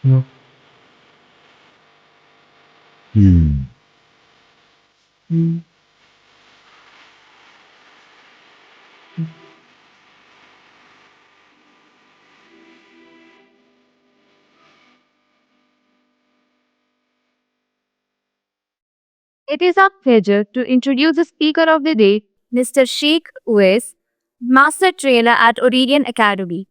Hmm. It is our pleasure to introduce the speaker of the day, Mr. Sheikh Uwais, Master Trainer at Aurelian Academy.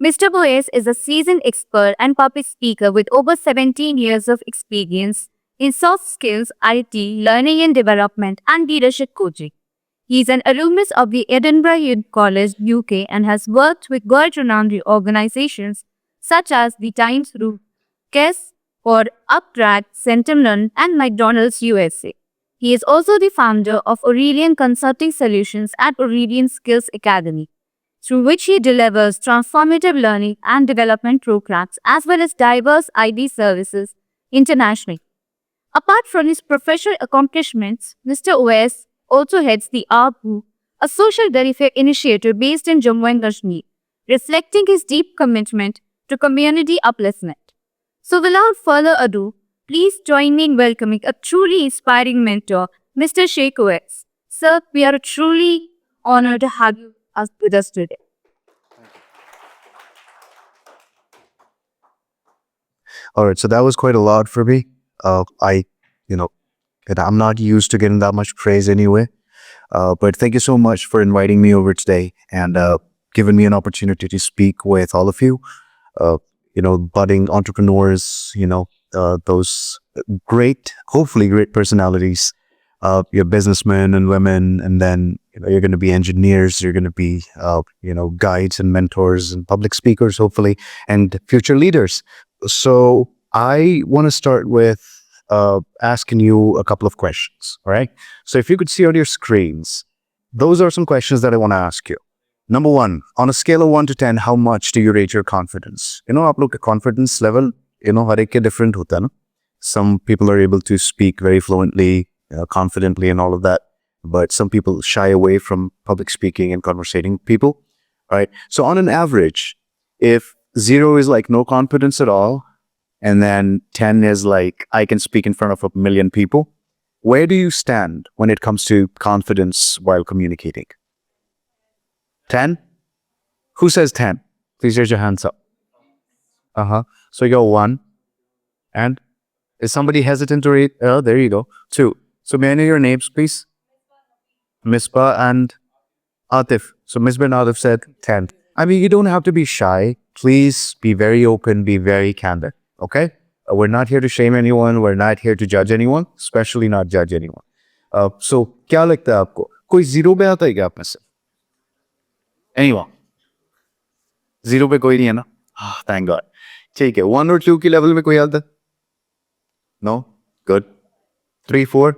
Mr. Uwais is a seasoned expert and public speaker with over 17 years of experience in soft skills, IT, learning and development, and leadership coaching. He is an alumnus of the Edinburgh Youth College, UK, and has worked with world-renowned organizations such as the Times Group, KES, or Uptrack, Centennial, and McDonald's USA. He is also the founder of Aurelian Consulting Solutions at Aurelian Skills Academy, through which he delivers transformative learning and development programs as well as diverse ID services internationally. Apart from his professional accomplishments, Mr. Uwais also heads the ARPU, a social welfare initiative based in Jammu and Kashmir, reflecting his deep commitment to community upliftment. So without further ado, please join me in welcoming a truly inspiring mentor, Mr. Sheikh Uwais. Sir, we are truly honored to have you with us today. All right, so that was quite a lot for me. I, you know, and I'm not used to getting that much praise anyway. But thank you so much for inviting me over today and giving me an opportunity to speak with all of you. Budding entrepreneurs. Those great, hopefully great personalities. You're businessmen and women, and then you're going to be engineers. You're going to be guides and mentors and public speakers, hopefully, and future leaders. So I want to start with asking you a couple of questions. All right. So if you could see on your screens, those are some questions that I want to ask you. Number one, on a scale of 1 to 10, how much do you rate your confidence? आप लोग का confidence level, हर एक के different होता है ना. Some people are able to speak very fluently, confidently and all of that. But some people shy away from public speaking and conversating with people. Right. So on an average, if 0 is like no confidence at all, and then 10 is like I can speak in front of a million people, where do you stand when it comes to confidence while communicating? 10? Who says 10? Please raise your hands up. So you're 1. And is somebody hesitant to read? Oh, there you go. 2. So may I know your names, please? Misbah and Atif. So Misbah and Atif said 10. I mean, you don't have to be shy. Please be very open, be very candid. Okay? We're not here to shame anyone. We're not here to judge anyone, especially not judge anyone. So, क्या लगता है आपको? कोई 0 पे आता है क्या आप में से? Anyone? 0 पे कोई नहीं है ना? Thank God. ठीक है. 1 or 2 की level में कोई आता है? No? Good. 3, 4?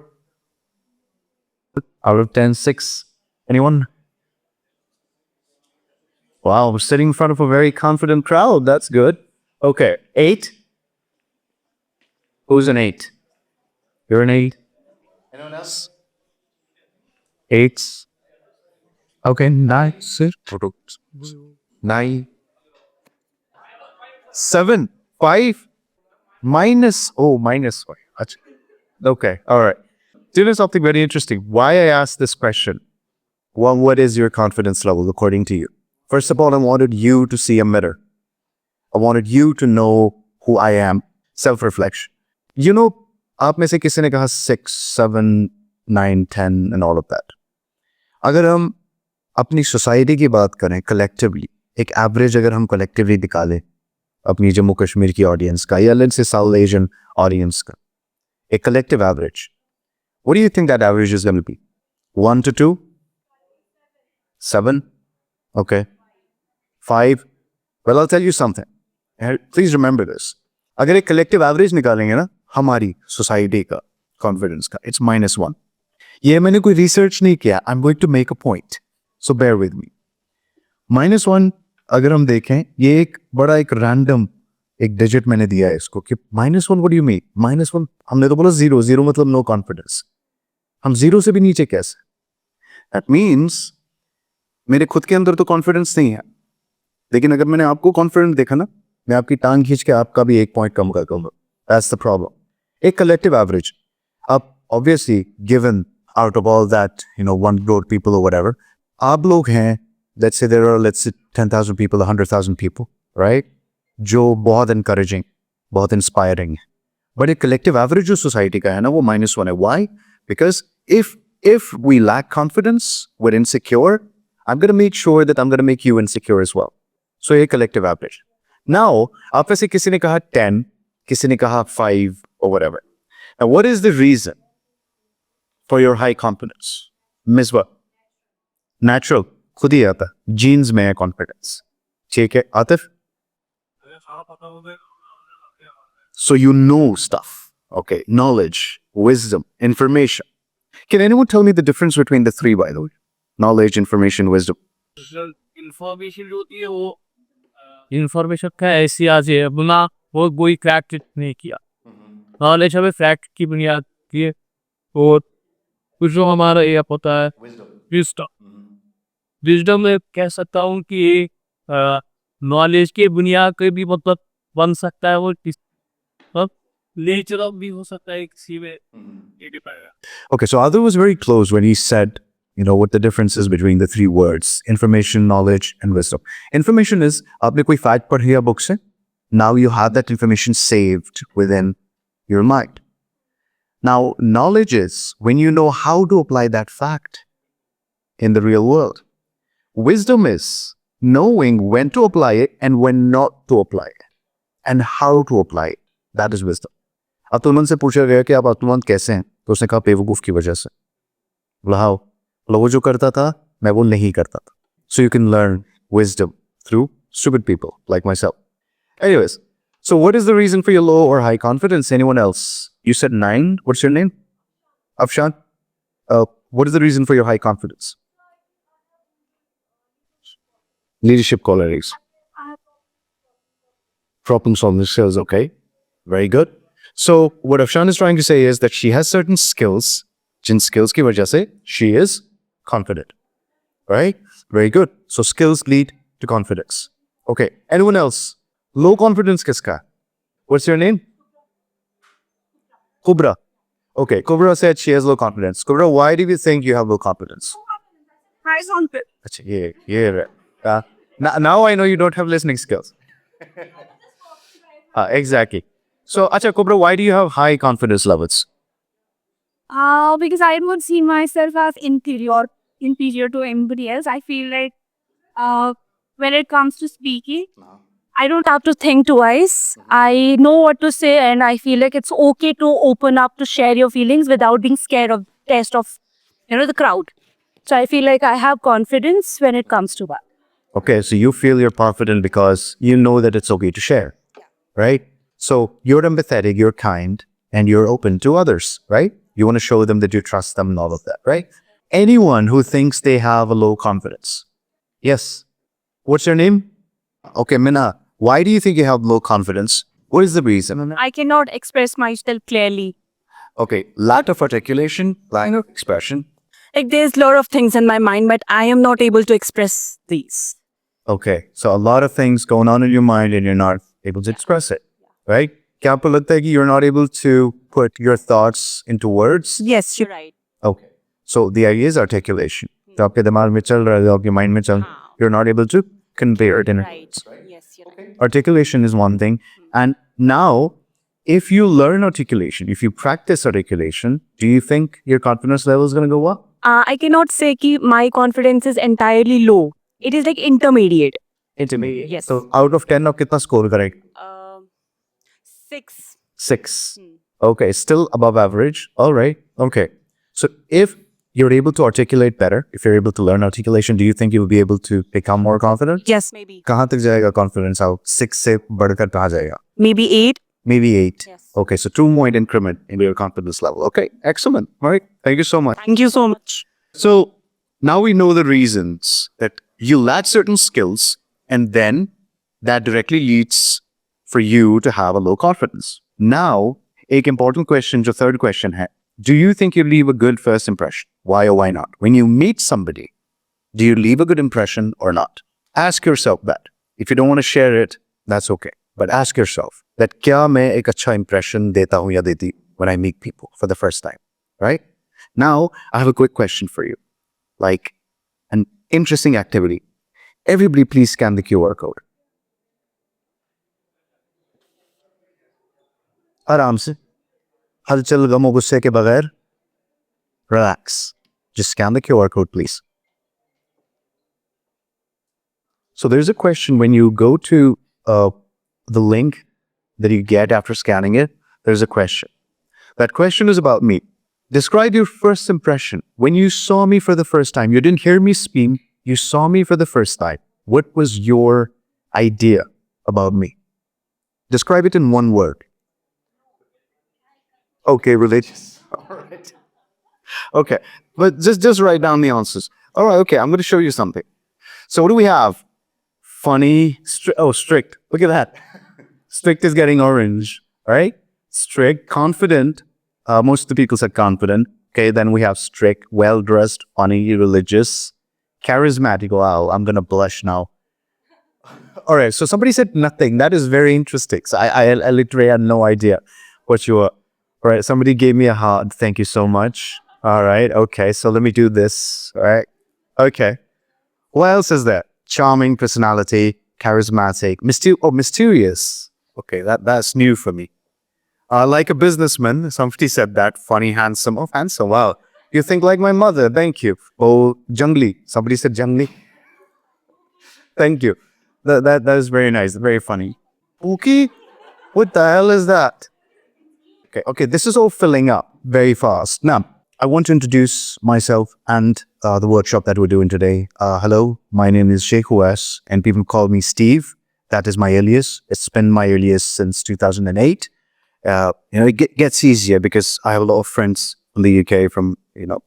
Out of 10, 6. Anyone? Wow, we're sitting in front of a very confident crowd. That's good. Okay. 8? Who's an 8? You're an 8. Anyone else? 8s. Okay, 9. 9. 7. 5. Minus 5. Achha. Okay, all right. Do you know something very interesting? Why I asked this question? Well, what is your confidence level according to you? First of all, I wanted you to see a mirror. I wanted you to know who I am. Self-reflection. आप में से किसी ने कहा 6, 7, 9, 10 and all of that. अगर हम अपनी society की बात करें collectively, एक एवरेज अगर हम collectively निकालें अपनी जम्मू कश्मीर की ऑडियंस का या let's say south Asian audience का, a collective average, what do you think that average is going to be? 1 to 2? 7? Okay. 5? Well, I'll tell you something. Please remember this. अगर एक collective average निकालेंगे ना हमारी society का confidence का, it's -1. ये मैंने कोई रिसर्च नहीं किया. I'm going to make a point. So bear with me. -1 अगर हम देखें, ये एक बड़ा एक रैंडम एक डिजिट मैंने दिया है इसको कि -1 what do you mean? -1 हमने तो बोला 0. 0 मतलब नो कॉन्फिडेंस. हम 0 से भी नीचे कैसे? That means मेरे खुद के अंदर तो कॉन्फिडेंस नहीं है, लेकिन अगर मैंने आपको कॉन्फिडेंट देखा ना, मैं आपकी टांग खींच के आपका भी 1 पॉइंट कम कर दूंगा. That's the problem. A collective average. Up, obviously, given out of all that, 1 crore people or whatever, आप लोग हैं, let's say there are, 10,000 people, 100,000 people, right? जो बहुत encouraging, बहुत inspiring है. But a collective average जो society का है ना, वो -1 है. Why? Because if we lack confidence, we're insecure, I'm going to make sure that I'm going to make you insecure as well. So a collective average. Now, आप में से किसी ने कहा 10, किसी ने कहा 5 or whatever. Now, what is the reason for your high confidence? Miswa. Natural. खुद ही आता. Genes में है confidence. ठीक है, Atif? So you know stuff. Okay. Knowledge, wisdom, information. Can anyone tell me the difference between the three, by the way? Knowledge, information, wisdom. Information जो होती है वो इंफॉर्मेशन का ऐसी आज है अपना वो कोई फैक्ट नहीं किया. नॉलेज हमें फैक्ट की बुनियाद की है और कुछ जो हमारा ये होता है विजडम में कह सकता हूँ कि नॉलेज के बुनियाद पे भी मतलब बन सकता है वो नेचर भी हो सकता है किसी में. Okay, so Adu was very close when he said, what the difference is between the three words: information, knowledge, and wisdom. Information is, आपने कोई fact पढ़ लिया book से, now you have that information saved within your mind. Now, knowledge is when you know how to apply that fact in the real world. Wisdom is knowing when to apply it and when not to apply it, and how to apply it. That is wisdom. अतुलमन से पूछा गया कि आप अतुलमन कैसे हैं, तो उसने कहा बेवकूफ की वजह से. बोला हाउ? वो जो करता था मैं वो नहीं करता था. So you can learn wisdom through stupid people like myself. Anyways, so what is the reason for your low or high confidence? Anyone else? You said 9. What's your name? Afshan. What is the reason for your high confidence? Leadership qualities. Problem solving skills. Okay, very good. So what Afshan is trying to say is that she has certain skills. Jin skills ki wajah se she is confident. Right? Very good. So skills lead to confidence. Okay. Anyone else? Low confidence kiska? What's your name? Kubra. Okay. Kubra said she has low confidence. Kubra, why do you think you have low confidence? Achha, yeah. Now I know you don't have listening skills. Exactly. So, Acha Kubra, why do you have high confidence levels? Because I don't see myself as inferior to anybody else. I feel like when it comes to speaking, I don't have to think twice. I know what to say, and I feel like it's okay to open up to share your feelings without being scared of test of the crowd. So I feel like I have confidence when it comes to that. Okay, so you feel you're confident because you know that it's okay to share, right? So you're empathetic, you're kind, and you're open to others, right? You want to show them that you trust them and all of that, right? Anyone who thinks they have a low confidence. Yes. What's your name? Okay, Minna, why do you think you have low confidence? What is the reason? I cannot express myself clearly. Okay, lack of articulation, lack of expression. Like there's a lot of things in my mind, but I am not able to express these. Okay, so a lot of things going on in your mind and you're not able to express it, right? क्या आपको लगता है कि you're not able to put your thoughts into words? Yes, you're right. Okay, so the idea is articulation. तो आपके दिमाग में चल रहा है, आपके mind में चल, you're not able to convey it in Right. Yes, you're right. Articulation is one thing. And now, if you learn articulation, if you practice articulation, do you think your confidence level is going to go up? I cannot say that my confidence is entirely low. It is like intermediate. Intermediate. Yes. So out of 10, आप कितना score करेंगे? 6. 6. Okay, still above average. All right. Okay. So if you're able to articulate better, if you're able to learn articulation, do you think you'll be able to become more confident? Yes, maybe. कहाँ तक जाएगा confidence out? 6 से बढ़कर कहाँ जाएगा? Maybe 8. Maybe 8. Yes. Okay, so 2-point increment in your confidence level. Okay, excellent. All right. Thank you so much. Thank you so much. So now we know the reasons that you lack certain skills, and then that directly leads for you to have a low confidence. Now, एक important question, जो third question है, do you think you leave a good first impression? Why or why not? When you meet somebody, do you leave a good impression or not? Ask yourself that. If you don't want to share it, that's okay. but ask yourself that kya main ek acha impression deta hu ya deti when I meet people for the first time, right? Now, I have a quick question for you, like an interesting activity. Everybody please scan the QR code. आराम से, हलचल गमो गुस्से के बगैर, relax. Just scan the QR code, please. So there's a question when you go to the link that you get after scanning it, there's a question. That question is about me. Describe your first impression. When you saw me for the first time, you didn't hear me speak, you saw me for the first time. What was your idea about me? Describe it in one word. Okay, religious. All right. Okay, but just write down the answers. All right, okay, I'm going to show you something. So what do we have? Funny, strict. Look at that. Strict is getting orange, right? Strict, confident. Most of the people said confident. Okay, then we have strict, well-dressed, funny, religious, charismatic. Wow, I'm going to blush now. All right, so somebody said nothing. That is very interesting. So I literally had no idea what you were. All right, somebody gave me a heart. Thank you so much. All right, okay, so let me do this. All right, okay. What else is there? Charming personality, charismatic, mysterious. Okay, that's new for me. Like a businessman, somebody said that. Funny, handsome. Oh, handsome, wow. You think like my mother, thank you. Oh, jungly. Somebody said jungly. Thank you. That is very nice, very funny. Okay, what the hell is that? Okay, this is all filling up very fast. Now, I want to introduce myself and the workshop that we're doing today. Hello, my name is Sheikh Uwais, and people call me Steve. That is my alias. It's been my alias since 2008. It gets easier because I have a lot of friends from the UK, from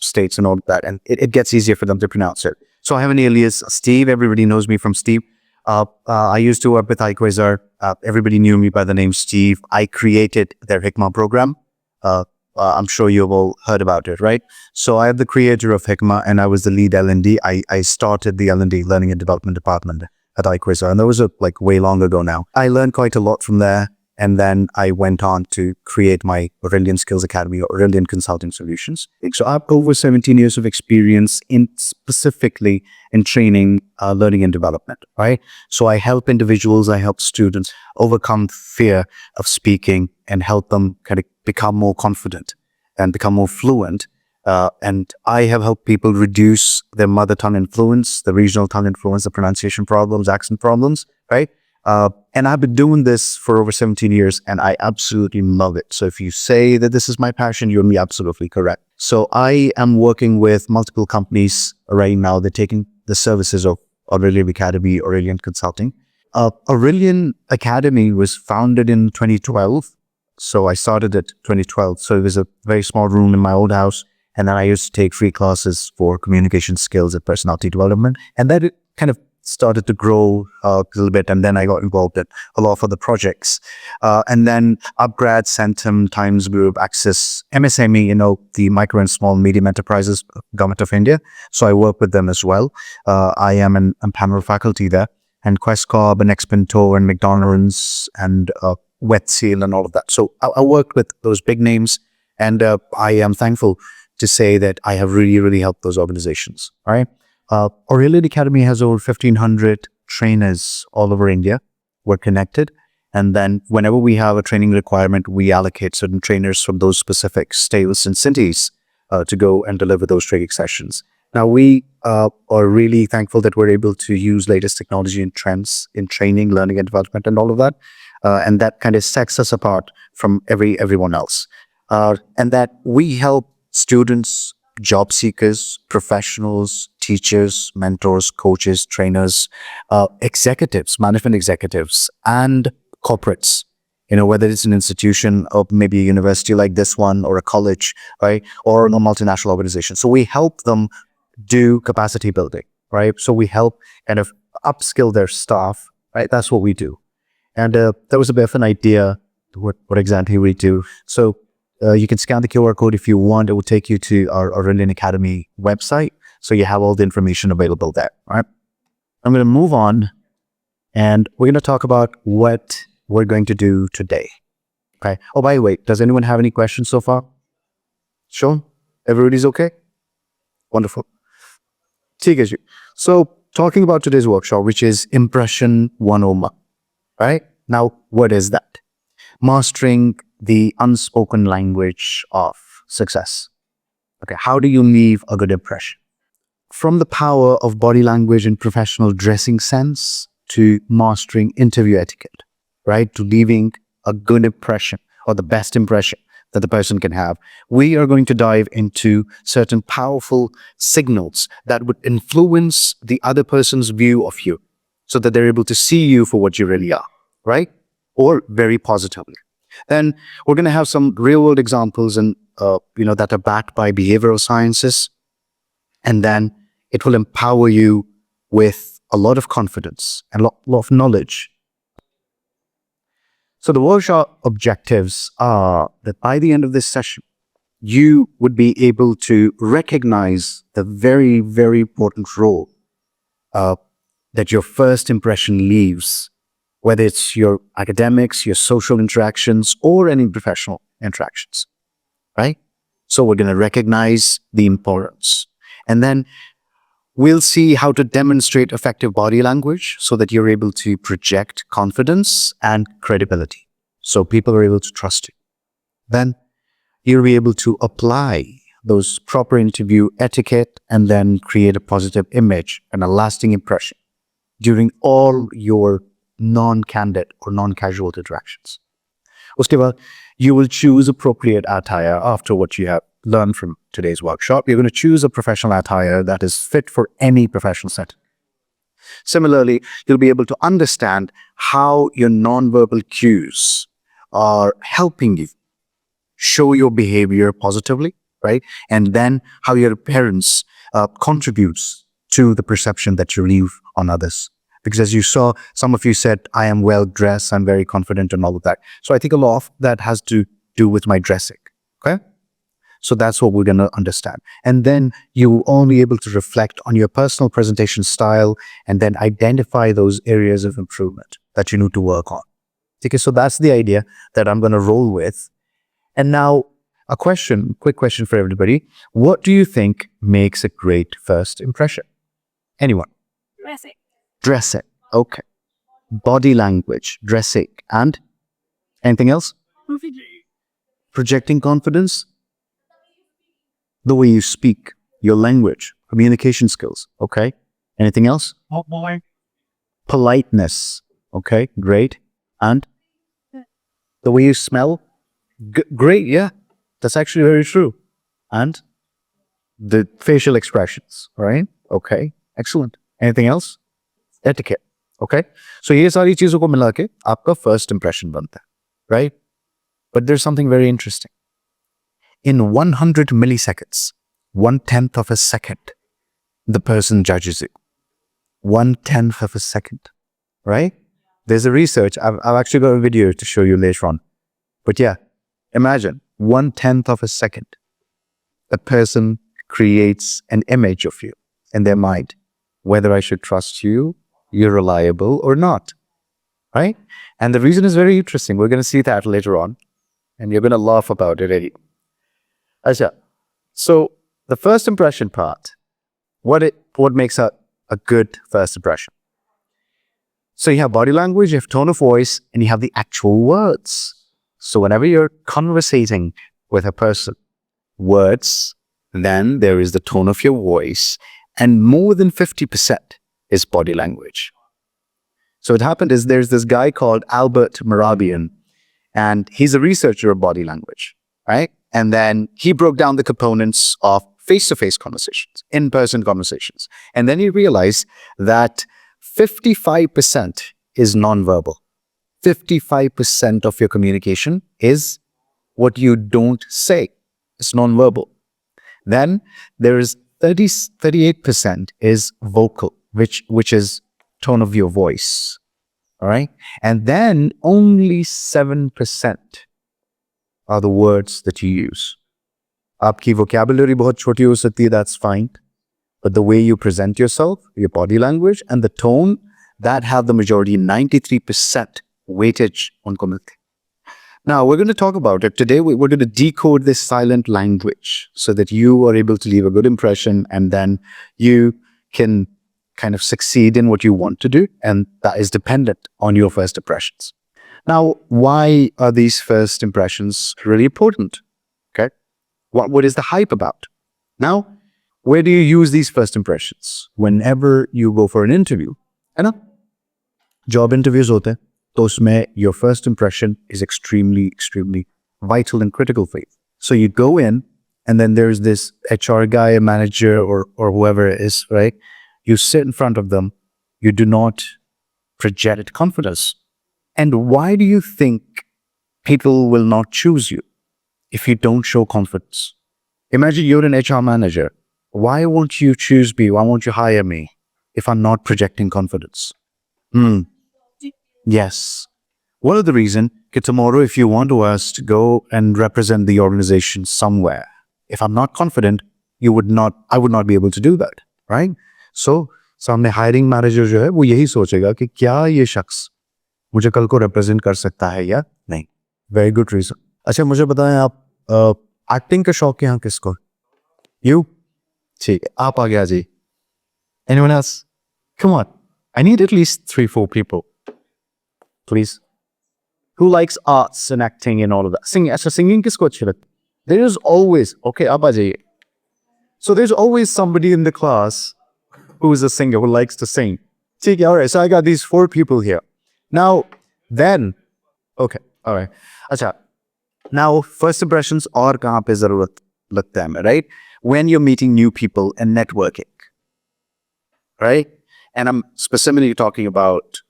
states and all that, and it gets easier for them to pronounce it. So I have an alias, Steve. Everybody knows me from Steve. I used to work with IUST. Everybody knew me by the name Steve. I created their Hikmah program. I'm sure you've all heard about it, right? So I am the creator of Hikmah, and I was the lead L&D. I started the L&D, Learning and Development Department at IUST, and that was like way long ago now. I learned quite a lot from there, and then I went on to create my Aurelian Skills Academy, or Aurelian Consulting Solutions. So I have over 17 years of experience specifically in training, learning and development, right? So I help individuals, I help students overcome fear of speaking and help them kind of become more confident and become more fluent. And I have helped people reduce their mother tongue influence, the regional tongue influence, the pronunciation problems, accent problems, right? And I've been doing this for over 17 years, and I absolutely love it. So if you say that this is my passion, you'll be absolutely correct. So I am working with multiple companies right now. They're taking the services of Aurelian Academy, Aurelian Consulting. Aurelian Academy was founded in 2012. So I started at 2012. So it was a very small room in my old house. And then I used to take free classes for communication skills and personality development. And that kind of started to grow a little bit, and then I got involved in a lot of other projects. And then Upgrad, Centum, Times Group, Access, MSME, the micro and small medium enterprises, Government of India. So I work with them as well. I am an panel faculty there, and Quest Corp and Expinto and McDonald's and Wet Seal and all of that. So I worked with those big names, and I am thankful to say that I have really, really helped those organizations. All right. Aurelian Academy has over 1,500 trainers all over India. We're connected. And then whenever we have a training requirement, we allocate certain trainers from those specific states and cities to go and deliver those training sessions. Now, we are really thankful that we're able to use latest technology and trends in training, learning and development and all of that. And that kind of sets us apart from everyone else. And that we help students, job seekers, professionals, teachers, mentors, coaches, trainers, executives, management executives, and corporates, whether it's an institution or maybe a university like this one, or a college, right, or a multinational organization. So we help them do capacity building, right? So we help kind of upskill their staff, right? That's what we do. And that was a bit of an idea what exactly we do. So you can scan the QR code if you want. It will take you to our Aurelian Academy website. So you have all the information available there, right? I'm going to move on, and we're going to talk about what we're going to do today. Okay. Oh, by the way, does anyone have any questions so far? Sure. Everybody's okay? Wonderful. ठीक है जी. So, talking about today's workshop, which is Impression 101. Right? Now, what is that? Mastering the unspoken language of success. Okay, how do you leave a good impression? From the power of body language in professional dressing sense to mastering interview etiquette, right? To leaving a good impression or the best impression that the person can have, we are going to dive into certain powerful signals that would influence the other person's view of you so that they're able to see you for what you really are, right? Or very positively. Then we're going to have some real world examples and that are backed by behavioral sciences. And then it will empower you with a lot of confidence and a lot of knowledge. So the workshop objectives are that by the end of this session, you would be able to recognize the very, very important role that your first impression leaves, whether it's your academics, your social interactions, or any professional interactions, right? So we're going to recognize the importance. And then we'll see how to demonstrate effective body language so that you're able to project confidence and credibility. So people are able to trust you. Then you'll be able to apply those proper interview etiquette and then create a positive image and a lasting impression during all your non-candid or non-casual interactions. Uske baad, you will choose appropriate attire after what you have learned from today's workshop. You're going to choose a professional attire that is fit for any professional setting. Similarly, you'll be able to understand how your non-verbal cues are helping you show your behavior positively, right? And then how your appearance contributes to the perception that you leave on others. Because as you saw, some of you said, I am well dressed, I'm very confident and all of that. So I think a lot of that has to do with my dressing, okay? So that's what we're going to understand. And then you will only be able to reflect on your personal presentation style and then identify those areas of improvement that you need to work on. Okay, so that's the idea that I'm going to roll with. And now a quick question for everybody. What do you think makes a great first impression? Anyone? Dressing. Dressing. Okay. Body language, dressing, and anything else? Projecting confidence. The way you speak, your language, communication skills. Okay. Anything else? Politeness. Okay. Great. And the way you smell. Great. Yeah. That's actually very true. And the facial expressions. Right. Okay. Excellent. Anything else? Etiquette. Okay. So ये सारी चीजों को मिला के आपका first impression बनता है, right? But there's something very interesting. In 100 milliseconds, 1/10 of a second, the person judges you. 1/10 of a second, right? There's a research. I've actually got a video to show you later on. But yeah, imagine 1/10 of a second, a person creates an image of you in their mind, whether I should trust you, you're reliable or not, right? And the reason is very interesting. We're going to see that later on, and you're going to laugh about it anyway. Asha, so the first impression part, what makes a good first impression? So you have body language, you have tone of voice, and you have the actual words. So whenever you're conversating with a person, words, then there is the tone of your voice, and more than 50% is body language. So what happened is there's this guy called Albert Mehrabian, and he's a researcher of body language, right? And then he broke down the components of face-to-face conversations, in-person conversations. And then he realized that 55% is nonverbal. 55% of your communication is what you don't say. It's nonverbal. Then there is 38% is vocal, which is tone of your voice. All right. And then only 7% are the words that you use. Aapki vocabulary bahut choti ho sakti hai, that's fine. But the way you present yourself, your body language and the tone, that have the majority, 93% weightage उनको मिलती है. Now, we're going to talk about it. Today, we're going to decode this silent language so that you are able to leave a good impression and then you can kind of succeed in what you want to do. And that is dependent on your first impressions. Now, why are these first impressions really important? Okay. What is the hype about? Now, where do you use these first impressions? Whenever you go for an interview. है ना? Job interviews होते हैं. तो उसमें your first impression is extremely vital and critical for you. So you go in and then there's this HR guy, a manager or whoever it is, right? You sit in front of them. You do not project confidence. And why do you think people will not choose you if you don't show confidence? Imagine you're an HR manager. Why won't you choose me? Why won't you hire me if I'm not projecting confidence? Yes. One of the reasons that tomorrow if you want us to go and represent the organization somewhere, if I'm not confident, I would not be able to do that, right? So, सामने hiring manager जो है वो यही सोचेगा कि क्या ये शख्स मुझे कल को represent कर सकता है या नहीं. Very good reason. अच्छा मुझे बताएं आप acting का शौक यहाँ किसको? You? ठीक है, आप आगे आ जाइए. Anyone else? Come on. I need at least 3-4 people. Please. Who likes arts and acting and all of that? Singing. अच्छा singing किसको अच्छी लगती? There is always, okay, आप आ जाइए. So there's always somebody in the class who is a singer who likes to sing. ठीक है, alright. So I got these 4 people here. Now, then, okay, alright. अच्छा, now first impressions और कहाँ पे ज़रूरत लगता है, right? When you're meeting new people and networking, right? And I'm specifically talking about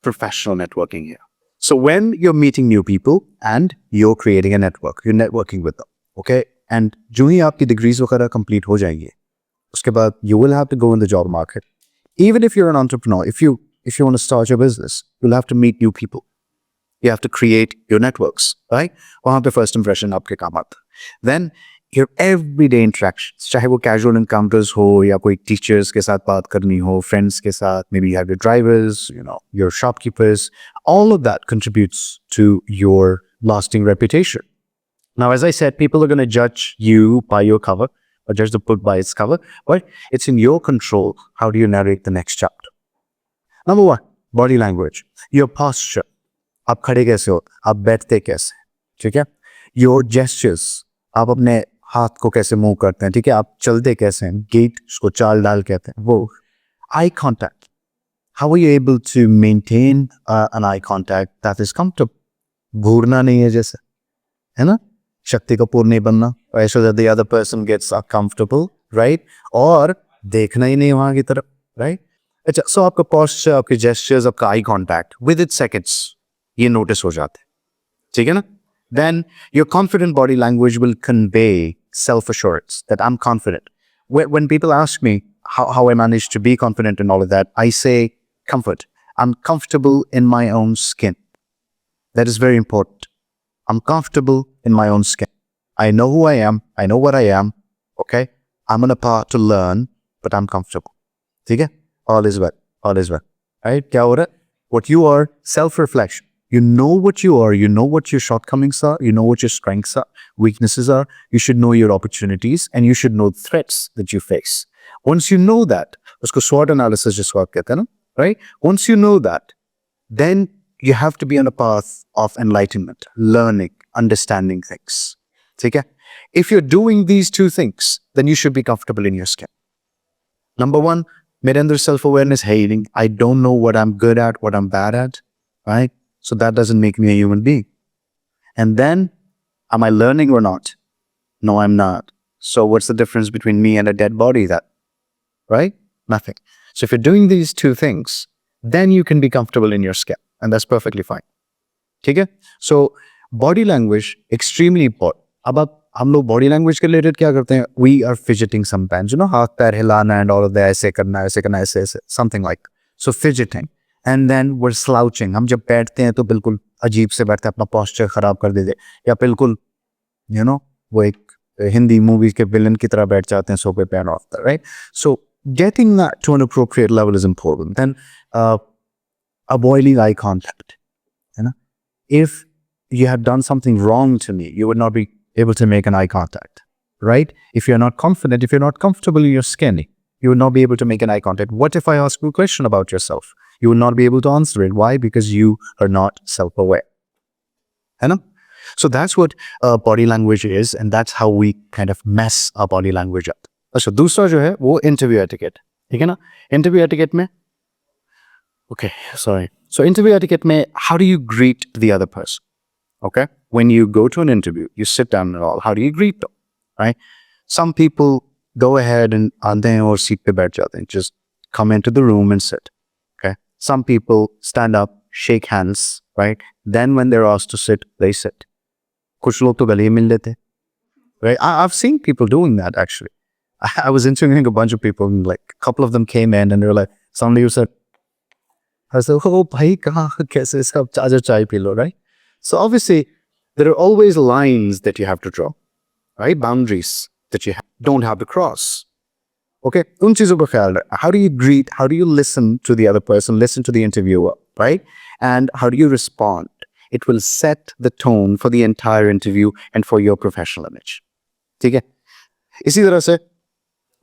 professional networking here. So when you're meeting new people and you're creating a network, you're networking with them, okay? And जो ही आपकी degrees वगैरह complete हो जाएंगी, उसके बाद you will have to go in the job market. Even if you're an entrepreneur, if you want to start your business, you'll have to meet new people. You have to create your networks, right? वहाँ पे first impression आपके काम आता. Then your everyday interactions, चाहे वो casual encounters हो या कोई teachers के साथ बात करनी हो, friends के साथ, maybe you have your drivers, your shopkeepers, all of that contributes to your lasting reputation. Now, as I said, people are going to judge you by your cover, or judge the book by its cover, but it's in your control. How do you narrate the next chapter? Number 1, body language, your posture. आप खड़े कैसे हो, आप बैठते कैसे, ठीक है? Your gestures, आप अपने हाथ को कैसे मूव करते हैं, ठीक है? आप चलते कैसे हैं, gait, उसको चाल डाल कहते हैं, वो. Eye contact, how are you able to maintain an eye contact that is comfortable? घूरना नहीं है जैसे, है ना? शक्ति कपूर नहीं बनना, right? So that the other person gets uncomfortable, right? और देखना ही नहीं वहाँ की तरफ, right? अच्छा, so आपका posture, आपके gestures, आपका eye contact, within seconds, ये notice हो जाते हैं, ठीक है ना? Then your confident body language will convey self-assurance that I'm confident. When people ask me how I manage to be confident and all of that, I say comfort. I'm comfortable in my own skin. That is very important. I'm comfortable in my own skin. I know who I am. I know what I am. Okay? I'm on a path to learn, but I'm comfortable. ठीक है? All is well. All is well. Right? क्या हो रहा है? What you are, self-reflection. You know what you are. You know what your shortcomings are. You know what your strengths are, weaknesses are. You should know your opportunities and you should know threats that you face. Once you know that, usko SWOT analysis जिसको आप कहते हैं ना, right? Once you know that, then you have to be on a path of enlightenment, learning, understanding things. ठीक है? If you're doing these 2 things, then you should be comfortable in your skin. Number 1, मेरे अंदर self-awareness है ही नहीं. I don't know what I'm good at, what I'm bad at, right? So that doesn't make me a human being. And then, am I learning or not? No, I'm not. So what's the difference between me and a dead body then? Right? Nothing. So if you're doing these 2 things, then you can be comfortable in your skin. And that's perfectly fine. ठीक है? So body language, extremely important. अब हम लोग body language के related क्या करते हैं? We are fidgeting sometimes. हाथ पैर हिलाना and all of that, ऐसे करना, ऐसे, something like. So fidgeting. And then we're slouching. हम जब बैठते हैं तो बिल्कुल अजीब से बैठते हैं, अपना posture खराब कर देते हैं, या बिल्कुल वो एक हिंदी मूवी के विलन की तरह बैठ जाते हैं सोफे पे and all that, right? So getting that to an appropriate level is important. Then avoiding eye contact. if you had done something wrong to me, you would not be able to make an eye contact, right? If you're not confident, if you're not comfortable in your skin, you would not be able to make an eye contact. What if I ask you a question about yourself? You will not be able to answer it. Why? Because you are not self-aware. है ना? So that's what body language is, and that's how we kind of mess our body language up. अच्छा, दूसरा जो है वो interview etiquette, ठीक है ना? Interview etiquette में, okay, sorry. So interview etiquette में, how do you greet the other person? Okay, when you go to an interview, you sit down and all. How do you greet them? Right? Some people go ahead and आते हैं और seat पे बैठ जाते हैं. Just come into the room and sit. Okay. Some people stand up, shake hands. Right. Then when they're asked to sit, they sit. कुछ लोग तो गले ही मिल लेते. Right. I've seen people doing that actually. I was interviewing a bunch of people, and like a couple of them came in and they were like, suddenly you said, I said, oh, bhai, kahan kaise sab chai pee lo, right? So obviously, there are always lines that you have to draw, right? Boundaries that you don't have to cross. Okay? Un cheezon par khayal rakh. How do you greet? How do you listen to the other person? Listen to the interviewer, right? And how do you respond? It will set the tone for the entire interview and for your professional image. ठीक है? इसी तरह से,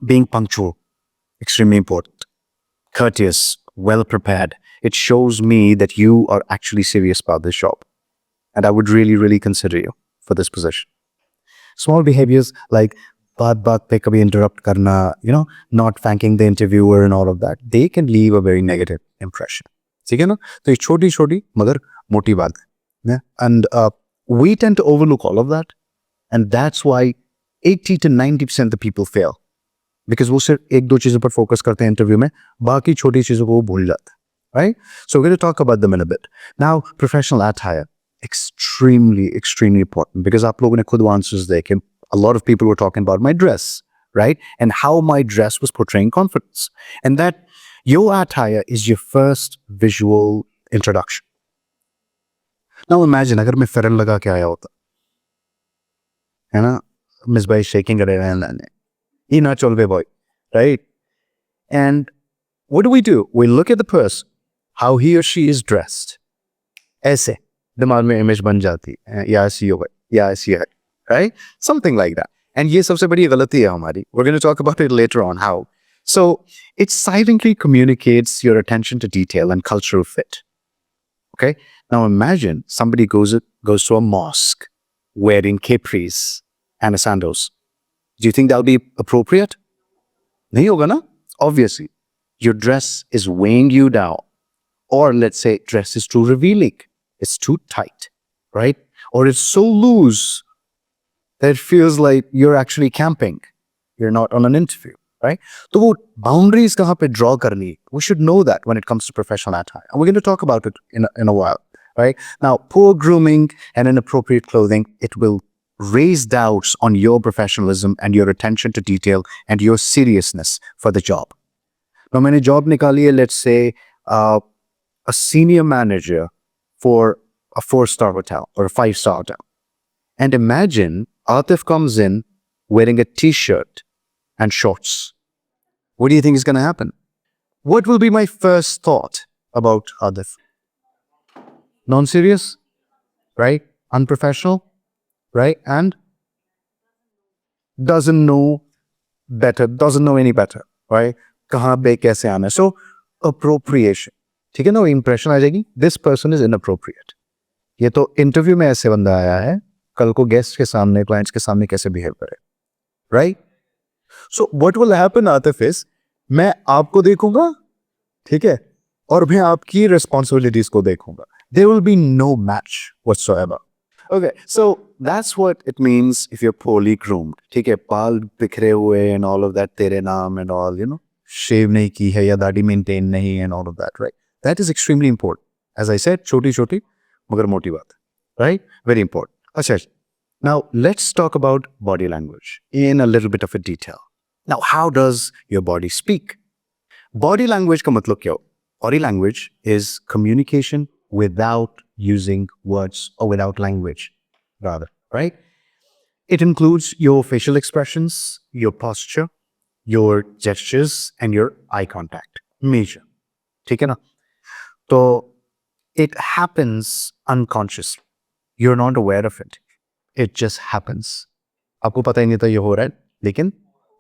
being punctual, extremely important. Courteous, well prepared. It shows me that you are actually serious about this job. And I would really, really consider you for this position. Small behaviors like baat pe kabhi interrupt karna, not thanking the interviewer and all of that, they can leave a very negative impression. ठीक है ना? तो ये छोटी-छोटी मगर मोटी बात है. Yeah? And we tend to overlook all of that. And that's why 80 to 90% of the people fail. Because वो सिर्फ एक दो चीज़ों पर focus करते हैं interview में, बाकी छोटी चीज़ों को वो भूल जाते हैं. Right? So we're going to talk about them in a bit. Now, professional attire. Extremely, extremely important because आप लोगों ने खुद answers देखे. A lot of people were talking about my dress, right? And how my dress was portraying confidence. And that your attire is your first visual introduction. Now imagine अगर मैं फेरन लगा के आया होता, है ना? Miss Bhai shaking her hand and ये ना चल बे boy, right? And what do? We look at the person, how he or she is dressed. ऐसे दिमाग में इमेज बन जाती है या ऐसी हो गई या ऐसी है, right? Something like that. And ये सबसे बड़ी गलती है हमारी. We're going to talk about it later on how. So it silently communicates your attention to detail and cultural fit. Okay? Now imagine somebody goes to a mosque wearing capris and a sandals. Do you think that'll be appropriate? नहीं होगा ना? Obviously. Your dress is weighing you down. Or let's say dress is too revealing. It's too tight, right? Or it's so loose that it feels like you're actually camping. You're not on an interview, right? So वो boundaries कहाँ पे draw करनी? We should know that when it comes to professional attire. And we're going to talk about it in a while, right? Now, poor grooming and inappropriate clothing, it will raise doubts on your professionalism and your attention to detail and your seriousness for the job. Now, मैंने job निकाली है, let's say, a senior manager for a 4-star hotel or a 5-star hotel. And imagine Atif comes in wearing a t-shirt and shorts. What do you think is going to happen? What will be my first thought about Atif? Non-serious, right? Unprofessional, right? And doesn't know better, doesn't know any better, right? कहाँ पे कैसे आना? So, appropriation. ठीक है ना? वो impression आ जाएगी. This person is inappropriate. ये तो interview में ऐसे बंदा आया है, कल को guests के सामने, clients के सामने कैसे behave करे, right? So what will happen, Atif, is मैं आपको देखूंगा, ठीक है, और मैं आपकी responsibilities को देखूंगा. There will be no match whatsoever. Okay, so that's what it means if you're poorly groomed. ठीक है, बाल बिखरे हुए and all of that, तेरे नाम and all, shave नहीं की है या दाढ़ी maintain नहीं and all of that, right? That is extremely important. As I said, छोटी-छोटी मगर मोटी बात, right? Very important. अच्छा, now let's talk about body language in a little bit of a detail. Now, how does your body speak? Body language का मतलब क्या हो? Body language is communication without using words or without language, rather, right? It includes your facial expressions, your posture, your gestures, and your eye contact. Major. ठीक है ना? तो it happens unconsciously. You're not aware of it. It just happens. आपको पता ही नहीं था ये हो रहा है, लेकिन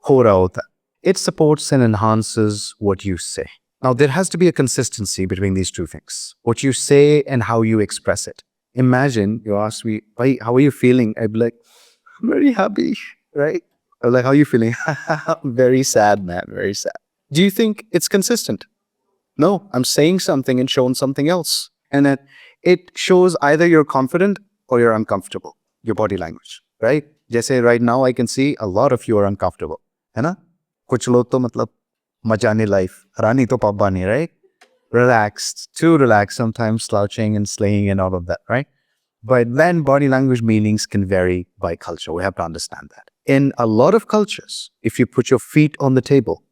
हो रहा होता है. It supports and enhances what you say. Now, there has to be a consistency between these two things. What you say and how you express it. Imagine you ask me, "Bhai, how are you feeling?" I'd be like, "I'm very happy," right? I'm like, "How are you feeling?" Very sad, man, very sad. Do you think it's consistent? No, I'm saying something and showing something else. And that it shows either you're confident or you're uncomfortable, your body language, right? जैसे right now I can see a lot of you are uncomfortable, है ना? कुछ लोग तो मतलब मचाने life, रानी तो पापानी, right? Relaxed, too relaxed, sometimes slouching and slaying and all of that, right? But then body language meanings can vary by culture. We have to understand that. In a lot of cultures, if you put your feet on the table,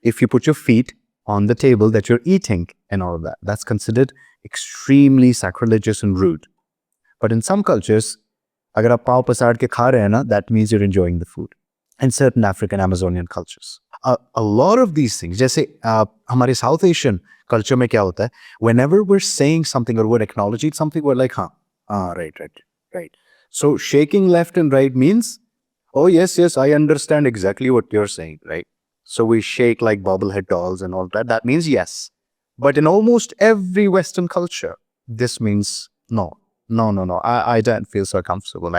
if you put your feet on the table that you're eating and all of that, that's considered extremely sacrilegious and rude. But in some cultures, अगर आप पाँव पसार के खा रहे हैं ना, that means you're enjoying the food. In certain African Amazonian cultures, a lot of these things, जैसे हमारे South Asian culture में क्या होता है, whenever we're saying something or we're acknowledging something, we're like, right. So shaking left and right means, oh yes, I understand exactly what you're saying, right? So we shake like bobblehead dolls and all that. That means yes. But in almost every Western culture, this means no. I don't feel so comfortable,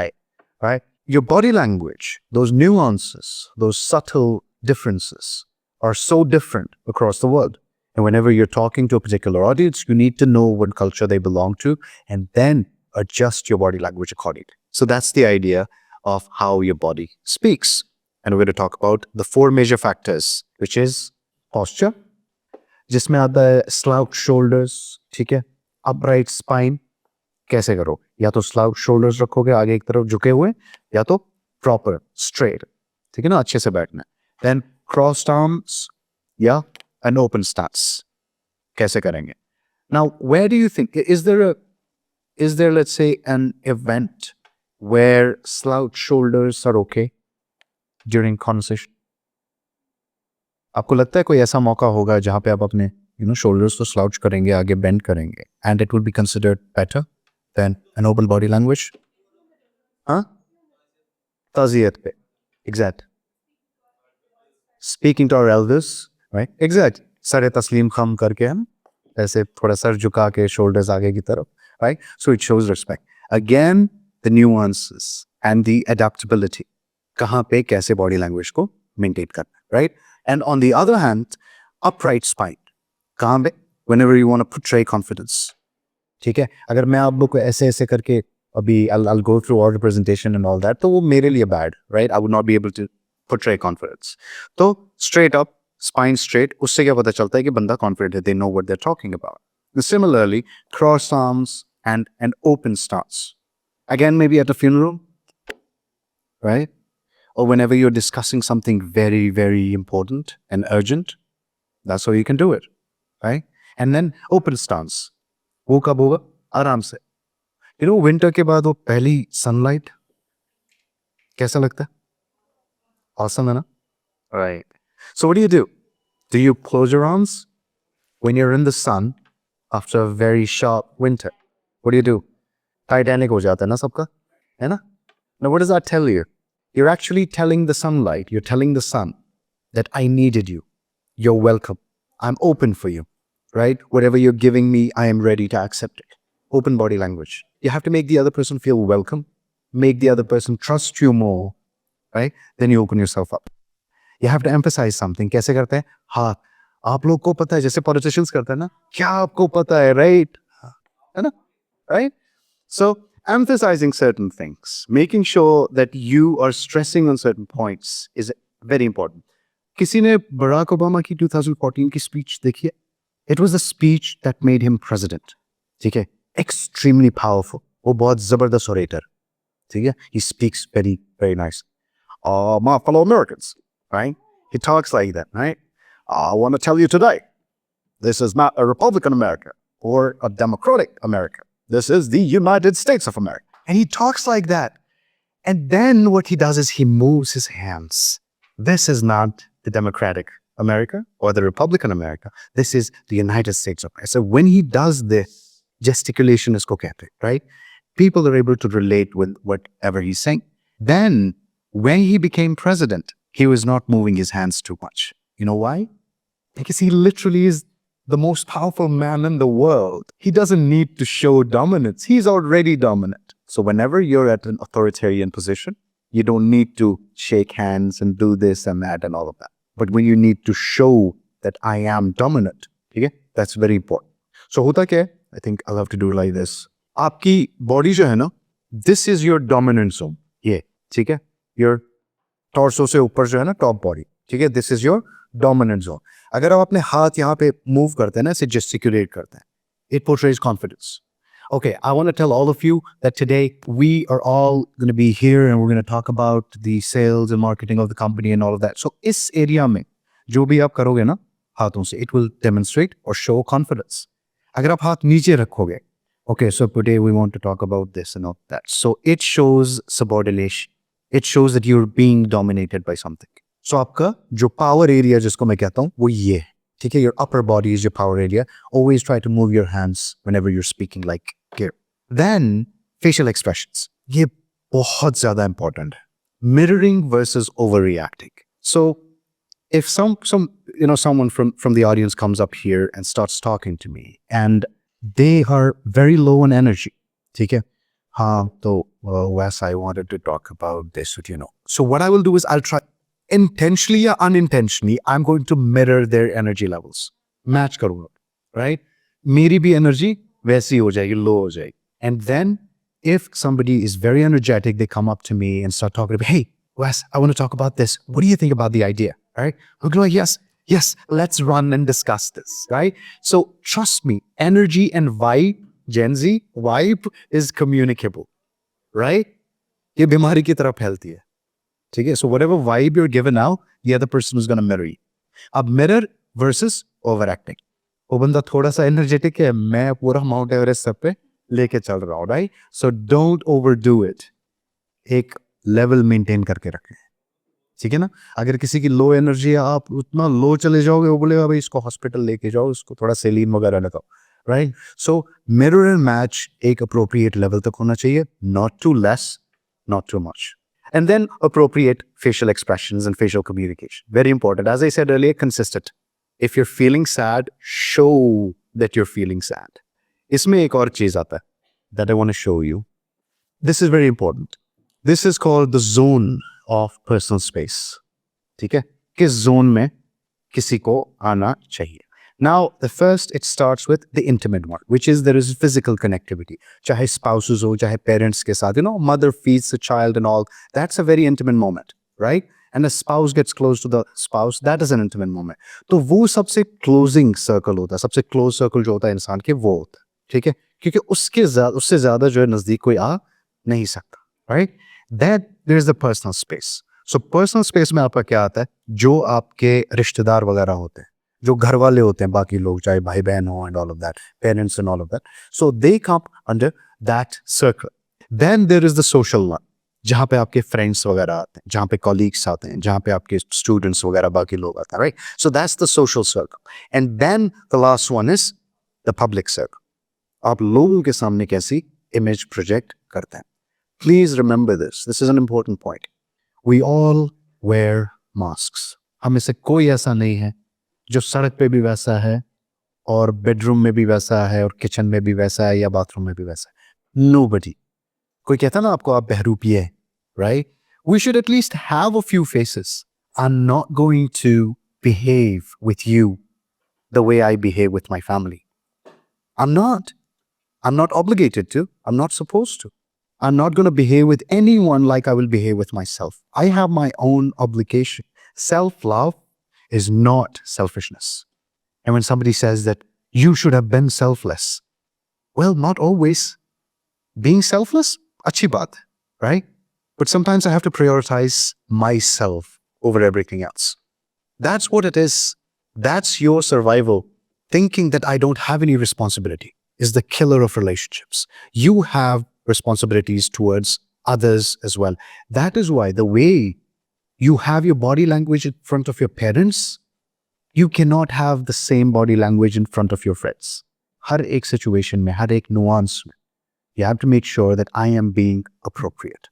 right? Your body language, those nuances, those subtle differences are so different across the world. And whenever you're talking to a particular audience, you need to know what culture they belong to and then adjust your body language accordingly. So that's the idea of how your body speaks. And we're going to talk about the 4 major factors, which is posture, जिसमें आता है slouched shoulders, ठीक है, upright spine, कैसे करो, या तो slouched shoulders रखोगे आगे एक तरफ झुके हुए, या तो proper, straight, ठीक है ना, अच्छे से बैठना. Then crossed arms, या an open stance, कैसे करेंगे. Now, where do you think, is there, let's say, an event where slouched shoulders are okay during conversation? आपको लगता है कोई ऐसा मौका होगा जहां पे आप अपने shoulders को slouch करेंगे, आगे bend करेंगे, and it would be considered better than an open body language? हाँ, ताज़ियत पे, exact. Speaking to our elders, right? Exact. Sir तस्लीम खम करके हम ऐसे थोड़ा सर झुका के shoulders आगे की तरफ, right? So it shows respect. Again, the nuances and the adaptability. कहाँ पे कैसे body language को maintain करना, right? And on the other hand, upright spine. कहाँ पे? Whenever you want to portray confidence. ठीक है? अगर मैं आप लोग को ऐसे करके अभी I'll go through all the presentation and all that, तो वो मेरे लिए bad, right? I would not be able to portray confidence. तो straight up, spine straight, उससे क्या पता चलता है कि बंदा confident है, they know what they're talking about. Similarly, crossed arms and an open stance. Again, maybe at a funeral, right? Or whenever you're discussing something very, very important and urgent, that's how you can do it, right? And then open stance. वो कब होगा? आराम से. You know, winter के बाद वो पहली sunlight, कैसा लगता है? Awesome, है ना? Right. So what do? Do you close your arms when you're in the sun after a very sharp winter? What do? Titanic हो जाता है ना सबका, है ना? Now what does that tell you? You're actually telling the sunlight, you're telling the sun that I needed you. You're welcome. I'm open for you, right? Whatever you're giving me, I am ready to accept it. Open body language. You have to make the other person feel welcome, make the other person trust you more, right? Then you open yourself up. You have to emphasize something. कैसे करते हैं? हाँ, आप लोग को पता है, जैसे politicians करते हैं ना, क्या आपको पता है, right? है ना? Right? So, emphasizing certain things, making sure that you are stressing on certain points is very important. किसी ने Barack Obama की 2014 की speech देखी है? It was a speech that made him president. ठीक है? Extremely powerful. वो बहुत जबरदस्त orator. ठीक है? He speaks very, very nice. My fellow Americans, right? He talks like that, right? I want to tell you today, this is not a Republican America or a Democratic America. This is the United States of America. And he talks like that. And then what he does is he moves his hands. This is not the Democratic America or the Republican America. This is the United States of America. So when he does this, Gesticulation इसको कहते हैं, right? People are able to relate with whatever he's saying. Then, when he became president, he was not moving his hands too much. You know why? Because he literally is the most powerful man in the world. He doesn't need to show dominance. He's already dominant. So whenever you're at an authoritarian position, you don't need to shake hands and do this and that and all of that. But when you need to show that I am dominant, okay, that's very important. So hota kya hai? I think I'll have to do like this. Aapki body jo hai na, this is your dominant zone. ये, ठीक है? Your torso से ऊपर जो है ना, top body, ठीक है? This is your dominant zone. अगर आप अपने हाथ यहाँ पे move करते हैं ना, इसे gesticulate करते हैं, it portrays confidence. Okay, I want to tell all of you that today we are all going to be here and we're going to talk about the sales and marketing of the company and all of that. So इस area में जो भी आप करोगे ना हाथों से, it will demonstrate or show confidence. अगर आप हाथ नीचे रखोगे, okay, so today we want to talk about this and all that. So it shows subordination. It shows that you're being dominated by something. So आपका जो power area जिसको मैं कहता हूँ वो ये है. ठीक है, your upper body is your power area. Always try to move your hands whenever you're speaking like here. Then facial expressions. ये बहुत ज़्यादा important है. Mirroring versus overreacting. So if someone from the audience comes up here and starts talking to me and they are very low on energy, ठीक है? हाँ, तो Wes, I wanted to talk about this with you. So what I will do is I'll try intentionally or unintentionally, I'm going to mirror their energy levels. Match करूँगा, right? मेरी भी energy वैसी हो जाएगी, low हो जाएगी. And then if somebody is very energetic, they come up to me and start talking about, hey, Wes, I want to talk about this. What do you think about the idea? Right? I'm going, yes, let's run and discuss this, right? So trust me, energy and vibe, Gen Z, vibe is communicable, right? ये बीमारी की तरह फैलती है, ठीक है? So whatever vibe you're given now, the other person is going to mirror you. अब mirror versus overacting. वो बंदा थोड़ा सा energetic है, मैं पूरा Mount Everest सब पे लेके चल रहा हूँ, right? So don't overdo it. एक level maintain करके रखें. ठीक है ना? अगर किसी की लो एनर्जी है, आप उतना लो चले जाओगे, वो बोलेगा भाई इसको हॉस्पिटल लेके जाओ, इसको थोड़ा सेलिन वगैरह लगाओ, right? So mirror and match एक अप्रोप्रिएट लेवल तक होना चाहिए, not too less, not too much. And then appropriate facial expressions and facial communication. Very important. As I said earlier, consistent. If you're feeling sad, show that you're feeling sad. इसमें एक और चीज आता है that I want to show you. This is very important. This is called the zone of personal space. ठीक है? किस zone में किसी को आना चाहिए. Now, the first, it starts with the intimate one, which is there is physical connectivity. चाहे spouses हो, चाहे parents के साथ, mother feeds the child and all. That's a very intimate moment, right? And a spouse gets close to the spouse, that is an intimate moment. तो वो सबसे closing circle होता है, सबसे close circle जो होता है इंसान के वो होता है, ठीक है? क्योंकि उससे ज़्यादा जो है नज़दीक कोई आ नहीं सकता, right? Then there is the personal space. So personal space में आपका क्या आता है? जो आपके रिश्तेदार वगैरह होते हैं, जो घर वाले होते हैं, बाकी लोग चाहे भाई बहन हो and all of that, parents and all of that. So they come under that circle. Then there is the social one, जहाँ पे आपके friends वगैरह आते हैं, जहाँ पे colleagues आते हैं, जहाँ पे आपके students वगैरह बाकी लोग आते हैं, right? So that's the social circle. And then the last one is the public circle. आप लोगों के सामने कैसी image project करते हैं. Please remember this. This is an important point. We all wear masks. हम में से कोई ऐसा नहीं है जो सड़क पे भी वैसा है और बेडरूम में भी वैसा है और किचन में भी वैसा है या बाथरूम में भी वैसा है. Nobody. कोई कहता ना आपको आप बहरूपी है, right? We should at least have a few faces. I'm not going to behave with you the way I behave with my family. I'm not. I'm not obligated to. I'm not supposed to. I'm not going to behave with anyone like I will behave with myself. I have my own obligation. Self-love is not selfishness. And when somebody says that you should have been selfless, well, not always. Being selfless, अच्छी बात, right? But sometimes I have to prioritize myself over everything else. That's what it is. That's your survival. Thinking that I don't have any responsibility is the killer of relationships. You have responsibilities towards others as well. That is why the way you have your body language in front of your parents, you cannot have the same body language in front of your friends. हर एक situation में, हर एक nuance में, you have to make sure that I am being appropriate.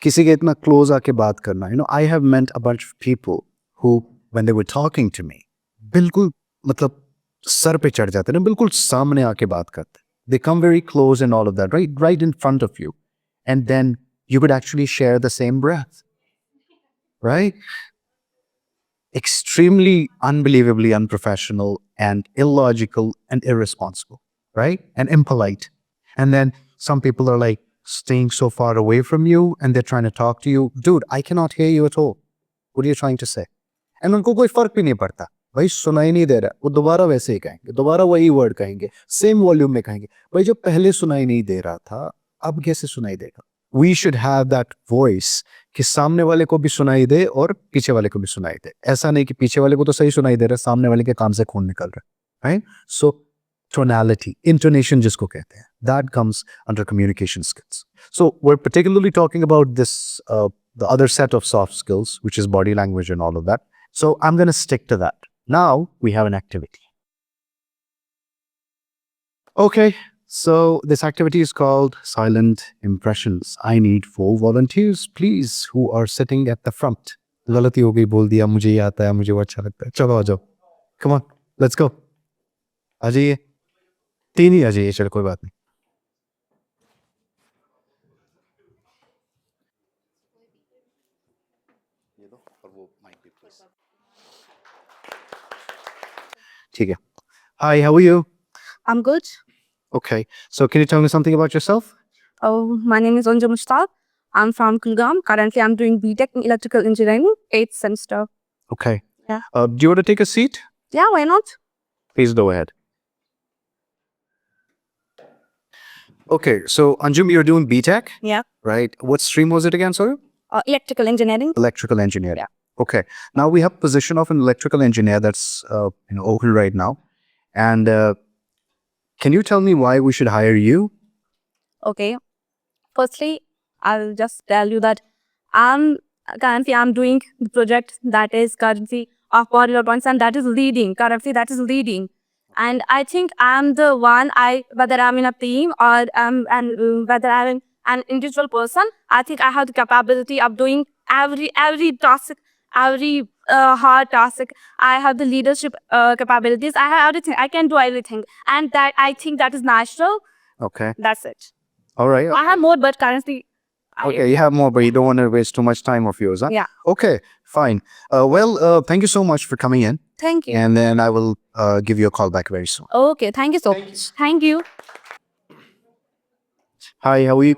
किसी के इतना close आके बात करना, I have met a bunch of people who, when they were talking to me, बिल्कुल मतलब सर पे चढ़ जाते हैं, बिल्कुल सामने आके बात करते हैं. They come very close and all of that, right in front of you. And then you could actually share the same breath, right? Extremely unbelievably unprofessional and illogical and irresponsible, right? And impolite. And then some people are like staying so far away from you and they're trying to talk to you. Dude, I cannot hear you at all. What are you trying to say? And उनको कोई फर्क भी नहीं पड़ता, भाई सुनाई नहीं दे रहा, वो दोबारा वैसे ही कहेंगे, दोबारा वही वर्ड कहेंगे, सेम वॉल्यूम में कहेंगे. भाई जो पहले सुनाई नहीं दे रहा था, अब कैसे सुनाई देगा? We should have that voice कि सामने वाले को भी सुनाई दे और पीछे वाले को भी सुनाई दे. ऐसा नहीं कि पीछे वाले को तो सही सुनाई दे रहा है, सामने वाले के कान से खून निकल रहा है, right? So tonality, intonation जिसको कहते हैं, that comes under communication skills. So we're particularly talking about this, the other set of soft skills, which is body language and all of that. So I'm going to stick to that. Now we have an activity. Okay, so this activity is called Silent Impressions. I need 4 volunteers, please, who are sitting at the front. गलती हो गई, बोल दिया, मुझे ये आता है, मुझे वो अच्छा लगता है. चलो आ जाओ. Come on, let's go. आ जाइए. 3 ही आ जाइए, चलो कोई बात नहीं. ठीक है. Hi, how are you? I'm good. Okay, so can you tell me something about yourself? Oh, my name is Anja Mushtaq. I'm from Kulgam. Currently, I'm doing BTech in Electrical Engineering, 8th semester. Okay. Yeah. Do you want to take a seat? Yeah, why not? Please go ahead. Okay, so Anjum, you're doing BTech, Yeah. right? What stream was it again, sorry? Electrical Engineering. Electrical engineering. Yeah. Okay. Now we have position of an electrical engineer that's open right now. And can you tell me why we should hire you? Okay. Firstly, I'll just tell you that I'm doing the project that is currently of modular points and that is leading. Currently, that is leading. And I think I'm the one, whether I'm in a team or whether I'm an individual person, I think I have the capability of doing every task, every hard task. I have the leadership capabilities. I have everything. I can do everything. And that I think that is natural. Okay. That's it. All right. I have more, but currently... Okay, you have more, but you don't want to waste too much time of yours, huh? Yeah. Okay, fine. Thank you so much for coming in. Thank you. And then I will give you a call back very soon. Okay, thank you so much. Thank you. Hi, how are you?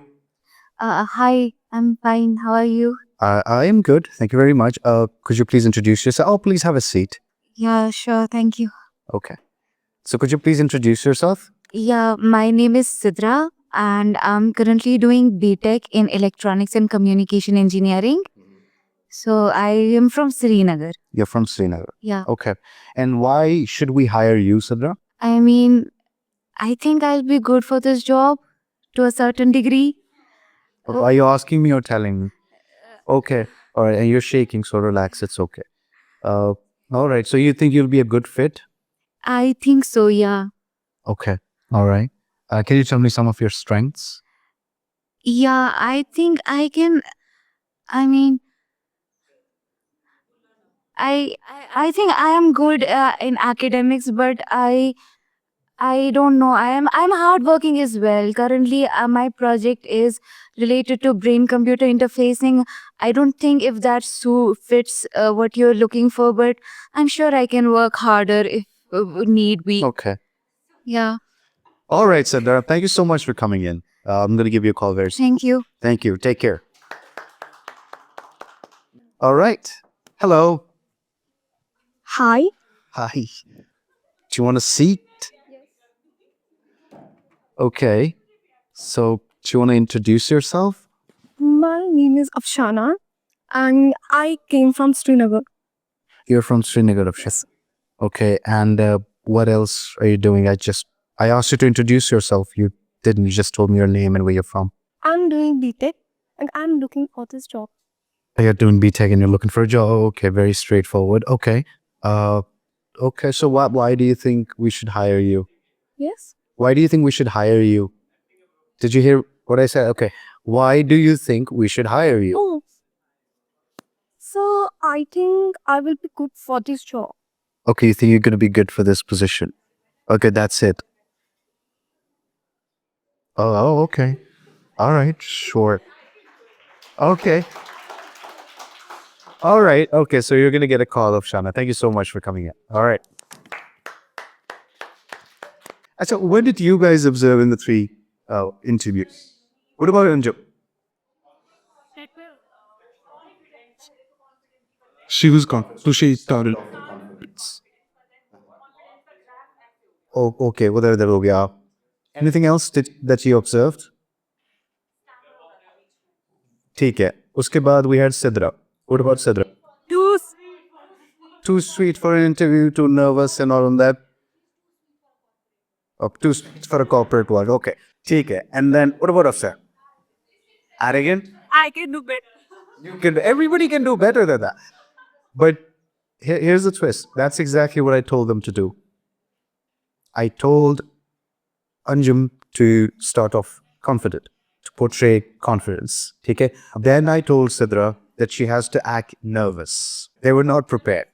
Hi, I'm fine. How are you? I am good. Thank you very much. Could you please introduce yourself? Oh, please have a seat. Yeah, sure. Thank you. Okay. So could you please introduce yourself? Yeah, my name is Sidra and I'm currently doing BTech in Electronics and Communication Engineering. So I am from Srinagar. You're from Srinagar. Yeah. Okay. And why should we hire you, Sidra? I mean, I think I'll be good for this job to a certain degree. Are you asking me or telling me? Okay. All right. And you're shaking, so relax. It's okay. All right. So you think you'll be a good fit? I think so, yeah. Okay. All right. Can you tell me some of your strengths? Yeah, I think I can. I mean, I think I am good in academics, but I don't know. I'm hardworking as well. Currently, my project is related to brain-computer interfacing. I don't think if that fits what you're looking for, but I'm sure I can work harder if need be. Okay. Yeah. All right, Sidra. Thank you so much for coming in. I'm going to give you a call very soon. Thank you. Thank you. Take care. All right. Hello. Hi. Hi. Do you want a seat? Okay. So, do you want to introduce yourself? My name is Afshana and I came from Srinagar. You're from Srinagar, Afshan. Okay. And what else are you doing? I asked you to introduce yourself. You didn't. You just told me your name and where you're from. I'm doing BTech and I'm looking for this job. You're doing BTech and you're looking for a job. Okay. Very straightforward. Okay. Okay. So why do you think we should hire you? Yes. Why do you think we should hire you? Did you hear what I said? Okay. Why do you think we should hire you? Oh. So I think I will be good for this job. Okay, you think you're going to be good for this position. Okay, that's it. Oh, okay. All right, sure. Okay. All right. Okay, so you're going to get a call of Shana. Thank you so much for coming in. All right. So, what did you guys observe in the three interviews? What about Anju? She was confident. So she started off with confidence. Oh, okay. Well, there will be. Anything else that you observed? ठीक है. उसके बाद we had Sidra. What about Sidra? Too sweet for an interview, too nervous and all of that. Oh, too sweet for a corporate world. Okay. ठीक है. And then what about Afsar? Arrogant? I can do better. Everybody can do better than that. But here's the twist. That's exactly what I told them to do. I told Anjum to start off confident, to portray confidence. Okay? Then I told Sidra that she has to act nervous. They were not prepared.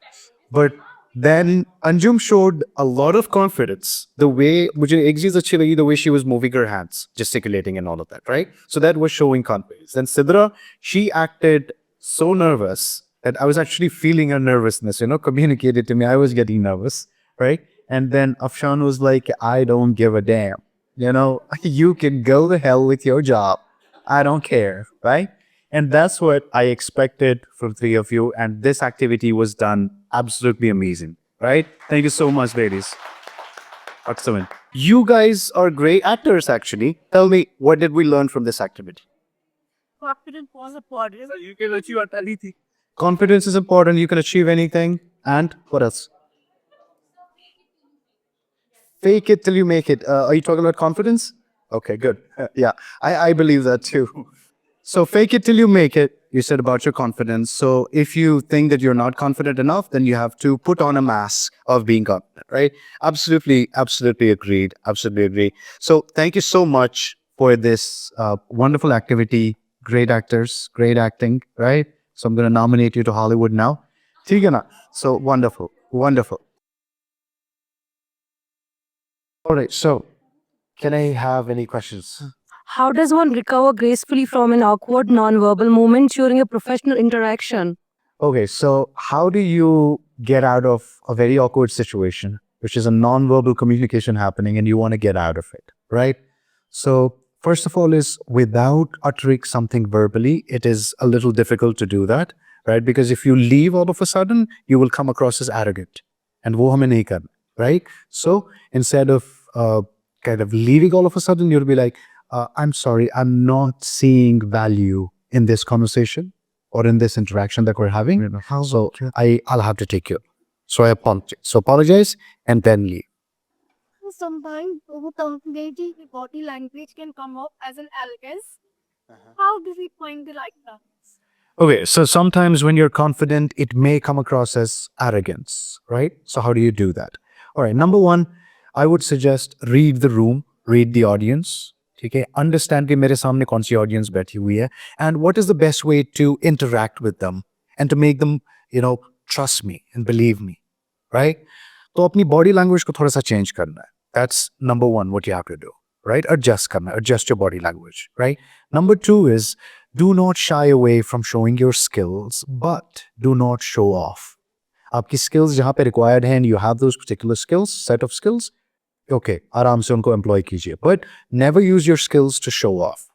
But then Anjum showed a lot of confidence. The way the way she was moving her hands, gesticulating and all of that, right? So that was showing confidence. Then Sidra, she acted so nervous that I was actually feeling her nervousness, communicated to me. I was getting nervous, right? And then Afshan was like, I don't give a damn. You can go to hell with your job. I don't care, right? And that's what I expected from three of you. And this activity was done absolutely amazing, right? Thank you so much, ladies. Excellent. You guys are great actors, actually. Tell me, what did we learn from this activity? Confidence was a part. You can achieve anything. Confidence is important. You can achieve anything. And what else? Fake it till you make it. Are you talking about confidence? Okay, good. Yeah, I believe that too. So fake it till you make it. You said about your confidence. So if you think that you're not confident enough, then you have to put on a mask of being confident, right? Absolutely, absolutely agreed. Absolutely agree. So thank you so much for this wonderful activity. Great actors, great acting, right? So I'm going to nominate you to Hollywood now. Tigana. So wonderful, wonderful. All right, so can I have any questions? How does one recover gracefully from an awkward non-verbal moment during a professional interaction? Okay, so how do you get out of a very awkward situation, which is a non-verbal communication happening and you want to get out of it, right? So first of all is without uttering something verbally, it is a little difficult to do that, right? Because if you leave all of a sudden, you will come across as arrogant. And wo hame nahi karna, right? So instead of kind of leaving all of a sudden, you'll be like, I'm sorry, I'm not seeing value in this conversation or in this interaction that we're having. So I'll have to take you. So I apologize. So apologize and then leave. Sometimes body language can come off as an arrogance. How do we find the right balance? Okay, so sometimes when you're confident, it may come across as arrogance, right? So how do you do that? All right, number one, I would suggest read the room, read the audience. Okay, understand कि मेरे सामने कौन सी audience बैठी हुई है, and what is the best way to interact with them and to make them, trust me and believe me, right? तो अपनी body language को थोड़ा सा change करना है. That's number one, what you have to do, right? Adjust your body language, right? Number two is do not shy away from showing your skills, but do not show off. आपकी skills जहाँ पे required हैं and you have those particular skills, set of skills, okay, आराम से उनको employ कीजिए. But never use your skills to show off.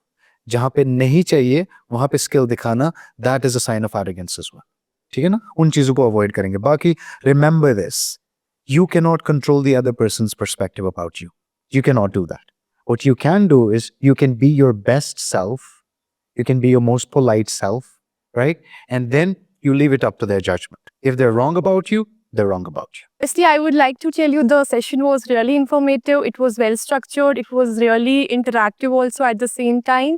जहाँ पे नहीं चाहिए, वहाँ पे skill दिखाना, that is a sign of arrogance as well. ठीक है ना? उन चीजों को avoid करेंगे. बाकी, remember this. You cannot control the other person's perspective about you. You cannot do that. What you can do is you can be your best self. You can be your most polite self, right? And then you leave it up to their judgment. If they're wrong about you, they're wrong about you. Firstly, I would like to tell you the session was really informative. It was well structured. It was really interactive also at the same time.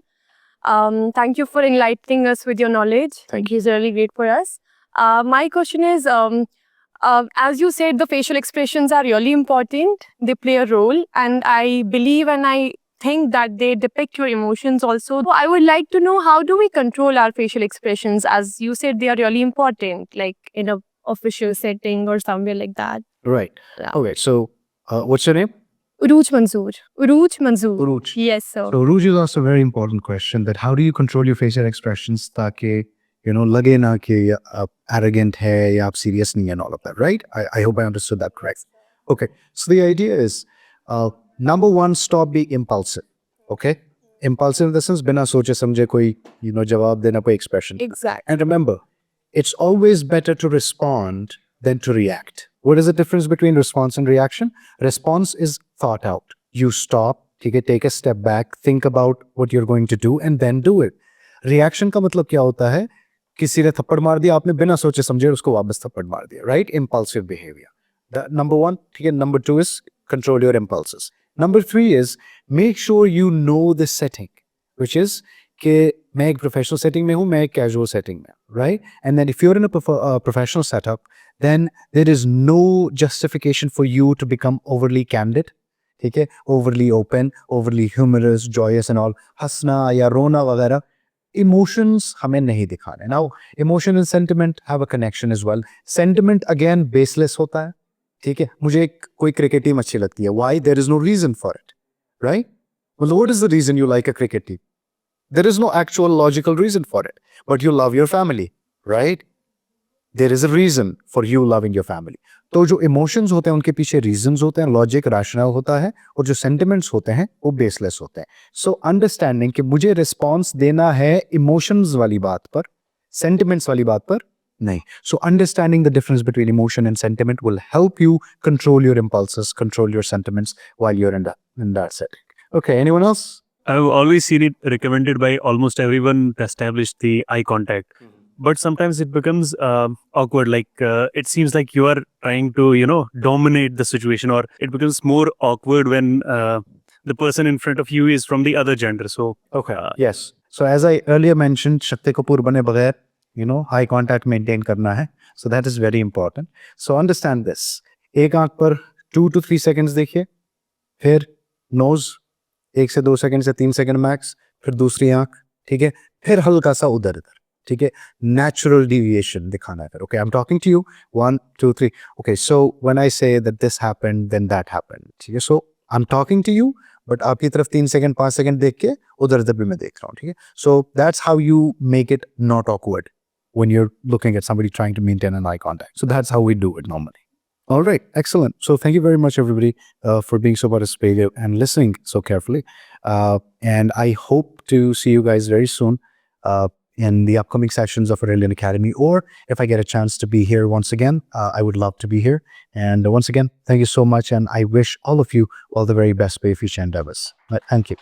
Thank you for enlightening us with your knowledge. Thank you. It's really great for us. My question is, As you said, the facial expressions are really important. They play a role, and I believe and I think that they depict your emotions also. So I would like to know, how do we control our facial expressions? As you said, they are really important, like in a official setting or somewhere like that. Right. Yeah. Okay. So, what's your name? Uruj Manzoor. Uruj Manzoor. Uruj. Yes, sir. So Ruj is also a very important question, that how do you control your facial expressions ताकि लगे ना कि आप arrogant है या आप serious नहीं है and all of that, right? I hope I understood that correct. Okay, so the idea is, number one, stop being impulsive. Okay, impulsive in the sense बिना सोचे समझे कोई जवाब देना, कोई expression. Exactly. And remember, it's always better to respond than to react. What is the difference between response and reaction? Response is thought out. You stop, take a step back, think about what you're going to do and then do it. Reaction का मतलब क्या होता है? किसी ने थप्पड़ मार दिया, आपने बिना सोचे समझे उसको वापस थप्पड़ मार दिया, right? Impulsive behavior. Number one. Number two is control your impulses. Number three is make sure you know the setting, which is कि मैं एक professional setting में हूँ, मैं एक casual setting में, right? And then if you're in a professional setup, then there is no justification for you to become overly candid, ठीक है? Overly open, overly humorous, joyous and all. हंसना या रोना वगैरह, emotions हमें नहीं दिखाने. Now, emotion and sentiment have a connection as well. Sentiment again baseless होता है, ठीक है? मुझे कोई cricket team अच्छी लगती है. Why? There is no reason for it, right? Well, what is the reason you like a cricket team? There is no actual logical reason for it, but you love your family, right? There is a reason for you loving your family. तो जो emotions होते हैं उनके पीछे reasons होते हैं, logic, rationale होता है, और जो sentiments होते हैं वो baseless होते हैं. So understanding कि मुझे response देना है emotions वाली बात पर, sentiments वाली बात पर नहीं. So understanding the difference between emotion and sentiment will help you control your impulses, control your sentiments while you're in that setting. Okay, anyone else? I've always seen it recommended by almost everyone to establish the eye contact. But sometimes it becomes awkward, like it seems like you are trying to, dominate the situation, or it becomes more awkward when the person in front of you is from the other gender. So, okay, yes. So as I earlier mentioned, Shakti Kapoor bane baghair, eye contact maintain karna hai. So that is very important. So understand this. एक आंख पर 2 to 3 seconds देखिए, फिर nose 1 से 2 second से 3 second max, फिर दूसरी आंख, ठीक है, फिर हल्का सा उधर, ठीक है, नेचुरल डिविएशन दिखाना है फिर. Okay, I am talking to you, 1 2 3. Okay, so when I say that this happened then that happened, ठीक है. So I am talking to you, but आपकी तरफ 3 सेकंड 5 सेकंड देख के उधर भी मैं देख रहा हूँ, ठीक है. So that's how you make it not awkward when you're looking at somebody trying to maintain an eye contact. So that's how we do it normally. All right, excellent. So thank you very much, everybody, for being so participative and listening so carefully. And I hope to see you guys very soon in the upcoming sessions of Aurelian Academy, or if I get a chance to be here once again, I would love to be here. And once again, thank you so much, and I wish all of you all the very best for your future endeavors. Thank you.